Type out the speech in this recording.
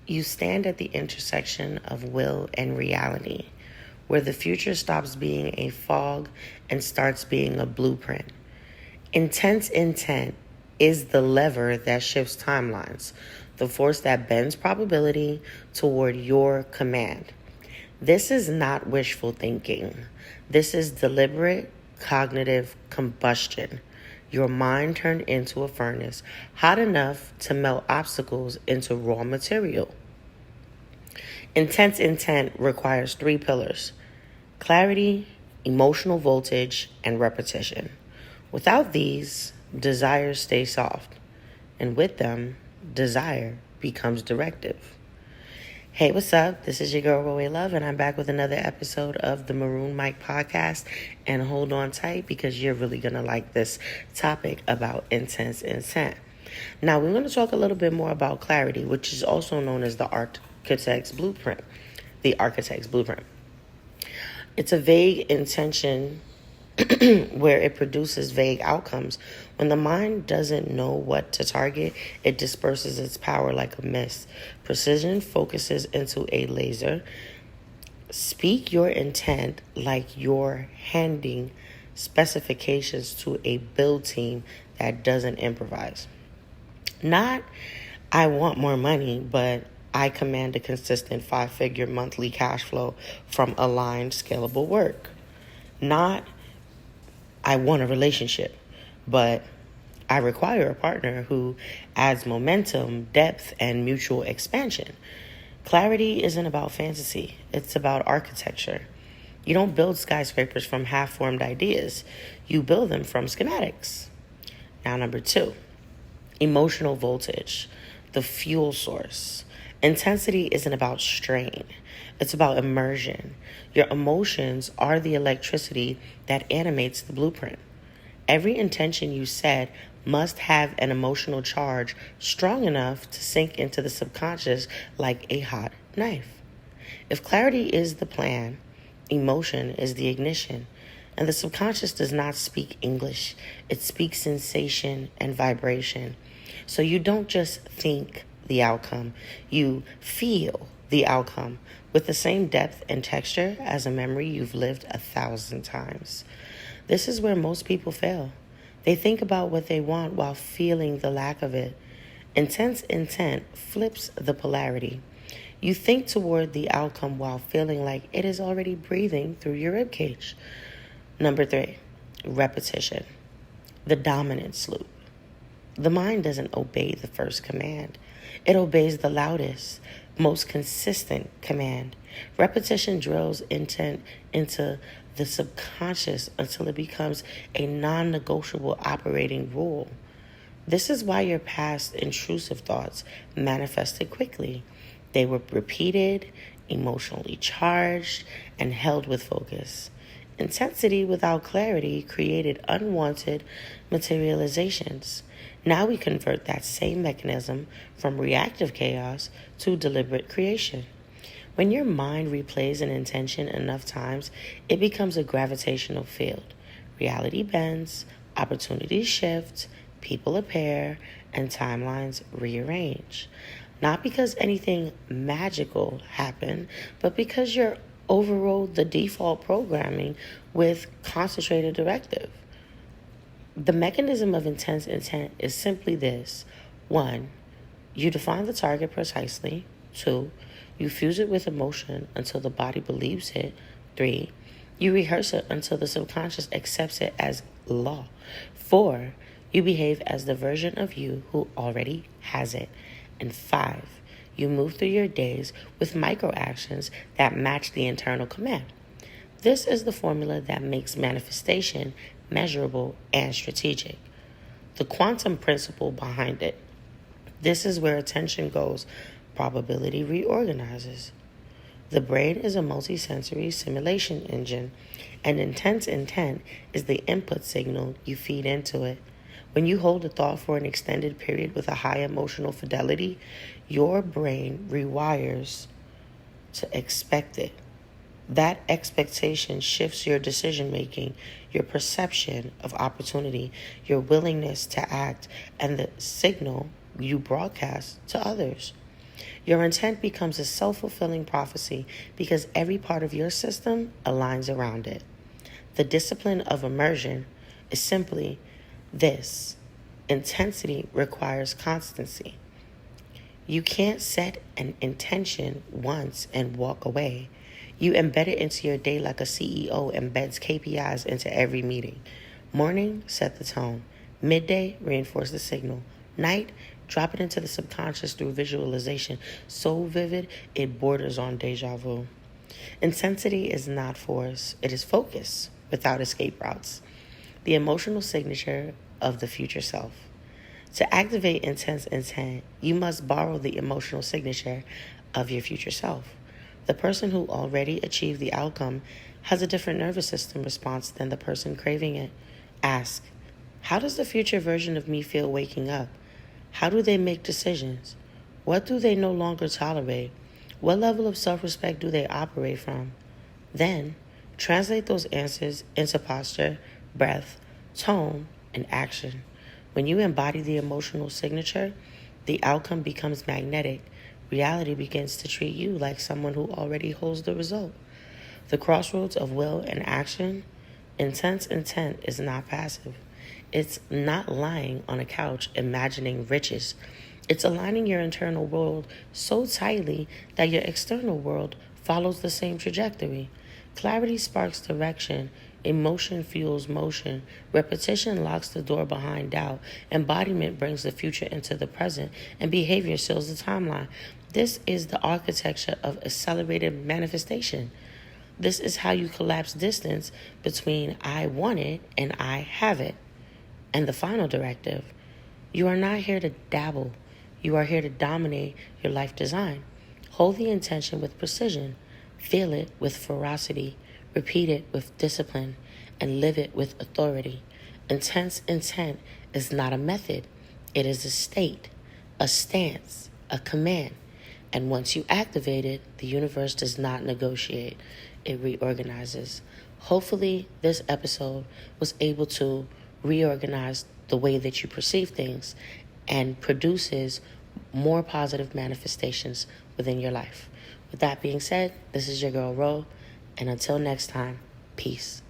You stand at the intersection of will and reality, where the future stops being a fog and starts being a blueprint. Intense intent is the lever that shifts timelines, the force that bends probability toward your command. This is not wishful thinking. This is deliberate cognitive combustion. Your mind turned into a furnace hot enough to melt obstacles into raw material. Intense intent requires three pillars: clarity, emotional voltage, and repetition. Without these, desires stay soft, and with them, desire becomes directive. Hey, what's up? This is your girl, Roe Love, and I'm back with another episode of the Maroon Mic podcast. And hold on tight because you're really going to like this topic about intense intent. Now, we're going to talk a little bit more about clarity, which is also known as the architect's blueprint. The architect's blueprint. It's a vague intention where it produces vague outcomes. When the mind doesn't know what to target, it disperses its power like a mist. Precision focuses into a laser. Speak your intent like you're handing specifications to a build team that doesn't improvise. Not, I want more money, but I command a consistent 5-figure monthly cash flow from aligned, scalable work. Not, I want a relationship, but I require a partner who adds momentum, depth, and mutual expansion. Clarity isn't about fantasy. It's about architecture. You don't build skyscrapers from half-formed ideas. You build them from schematics. Now, number 2, emotional voltage, the fuel source. Intensity isn't about strain. It's about immersion. Your emotions are the electricity that animates the blueprint. Every intention you set must have an emotional charge strong enough to sink into the subconscious like a hot knife. If clarity is the plan, emotion is the ignition. And the subconscious does not speak English. It speaks sensation and vibration. So you don't just think the outcome, you feel the outcome with the same depth and texture as a memory you've lived 1,000 times. This is where most people fail. They think about what they want while feeling the lack of it. Intense intent flips the polarity. You think toward the outcome while feeling like it is already breathing through your ribcage. Number 3, repetition, the dominance loop. The mind doesn't obey the first command. It obeys the loudest, most consistent command. Repetition drills intent into the subconscious until it becomes a non-negotiable operating rule. This is why your past intrusive thoughts manifested quickly. They were repeated, emotionally charged, and held with focus. Intensity without clarity created unwanted materializations. Now we convert that same mechanism from reactive chaos to deliberate creation. When your mind replays an intention enough times, it becomes a gravitational field. Reality bends, opportunities shift, people appear, and timelines rearrange. Not because anything magical happened, but because you're overrode the default programming with concentrated directive. The mechanism of intense intent is simply this. 1, you define the target precisely. 2, you fuse it with emotion until the body believes it. 3, you rehearse it until the subconscious accepts it as law. 4, you behave as the version of you who already has it. And 5, you move through your days with micro actions that match the internal command. This is the formula that makes manifestation measurable and strategic. The quantum principle behind it. This is where attention goes. Probability reorganizes. The brain is a multisensory simulation engine, and intense intent is the input signal you feed into it. When you hold a thought for an extended period with a high emotional fidelity, your brain rewires to expect it. That expectation shifts your decision-making, your perception of opportunity, your willingness to act, and the signal you broadcast to others. Your intent becomes a self-fulfilling prophecy because every part of your system aligns around it. The discipline of immersion is simply this: intensity requires constancy. You can't set an intention once and walk away. You embed it into your day like a CEO embeds KPIs into every meeting. Morning, set the tone. Midday, reinforce the signal. Night, drop it into the subconscious through visualization so vivid it borders on deja vu. Intensity is not force, it is focus without escape routes. The emotional signature of the future self. To activate intense intent, you must borrow the emotional signature of your future self. The person who already achieved the outcome has a different nervous system response than the person craving it. Ask, how does the future version of me feel waking up? How do they make decisions? What do they no longer tolerate? What level of self-respect do they operate from? Then, translate those answers into posture, breath, tone, and action. When you embody the emotional signature, the outcome becomes magnetic. Reality begins to treat you like someone who already holds the result. The crossroads of will and action. Intense intent is not passive. It's not lying on a couch imagining riches. It's aligning your internal world so tightly that your external world follows the same trajectory. Clarity sparks direction. Emotion fuels motion. Repetition locks the door behind doubt. Embodiment brings the future into the present. And behavior seals the timeline. This is the architecture of accelerated manifestation. This is how you collapse distance between I want it and I have it. And the final directive: you are not here to dabble. You are here to dominate your life design. Hold the intention with precision. Feel it with ferocity. Repeat it with discipline. And live it with authority. Intense intent is not a method. It is a state, a stance, a command. And once you activate it, the universe does not negotiate. It reorganizes. Hopefully, this episode was able to reorganize the way that you perceive things and produces more positive manifestations within your life. With that being said, this is your girl Ro, and until next time, peace.